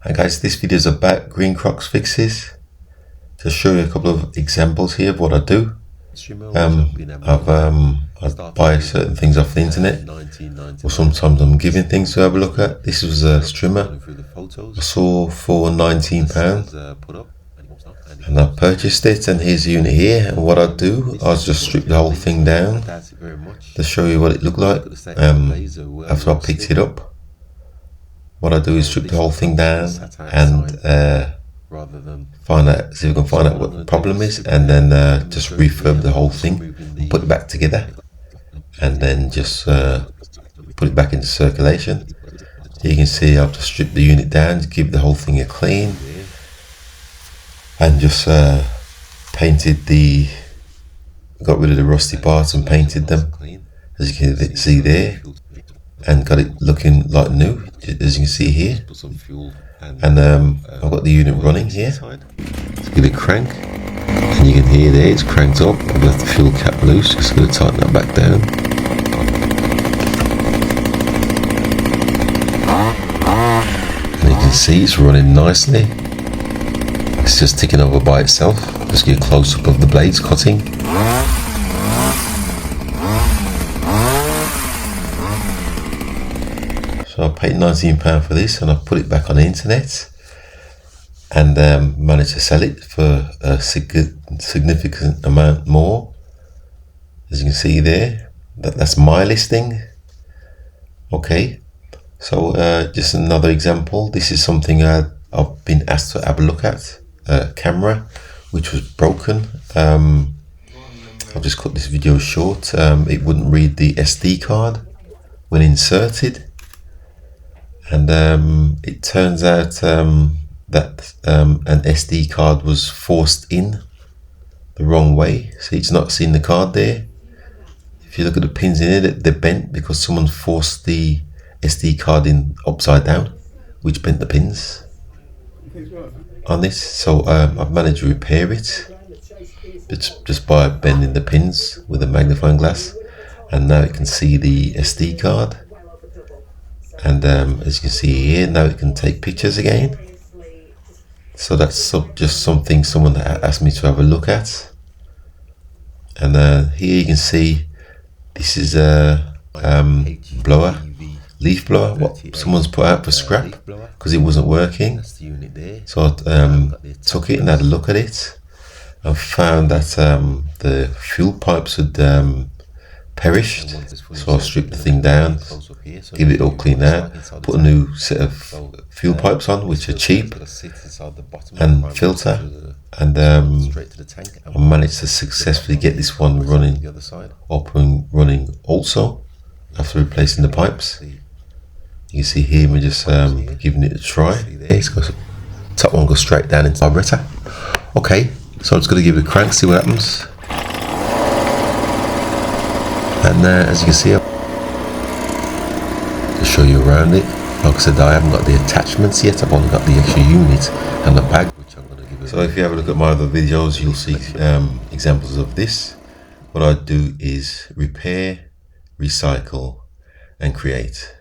Hi guys, this video is about Green-Crocs-Fixes. To show you a couple of examples here of what I do. I buy certain things off the internet, or sometimes I'm given things to have a look at. This was a strimmer I saw for £19 and I purchased it, and here's the unit here. And what I do, I just strip the whole thing down to show you what it looked like after I picked it up. What I do is strip the whole thing down and see if we can find out what the problem is, and then just refurb the whole thing and put it back together, and then just put it back into circulation. You can see I've just stripped the unit down to give the whole thing a clean, and just got rid of the rusty parts and painted them, as you can see there, and got it looking like new, as you can see here. And I've got the unit running here. Let's give it a crank, and you can hear there it's cranked up. I've left the fuel cap loose, just going to tighten that back down. And you can see it's running nicely. It's just ticking over by itself. Just get a close up of the blades cutting. So I paid £19 for this, and I put it back on the internet, and managed to sell it for a significant amount more. As you can see there, that's my listing. Okay, so just another example. This is something I've been asked to have a look at. A camera which was broken. I've just cut this video short. It wouldn't read the SD card when inserted. And it turns out that an SD card was forced in the wrong way. So it's not seeing the card there. If you look at the pins in it, they're bent because someone forced the SD card in upside down, which bent the pins on this. So I've managed to repair it. It's just by bending the pins with a magnifying glass, and now it can see the SD card. And as you can see here, now it can take pictures again. So that's just something someone asked me to have a look at. And here you can see this is a blower, leaf blower, what someone's put out for scrap because it wasn't working. So I took it and had a look at it, and found that the fuel pipes had perished. So I stripped the thing down, give it all clean out, put a new set of fuel pipes on, which are cheap, and filter, and I managed to successfully get this one running, up and running also, after replacing the pipes. You can see here we're just giving it a try. It's got, top one goes straight down into the carburetor. Okay, so I'm just going to give it a crank, see what happens. And as you can see, to show you around it, like I said, I haven't got the attachments yet. I've only got the extra unit and the bag, which I'm going to give it. So if you have a look at my other videos, you'll see examples of this. What I do is repair, recycle, and create.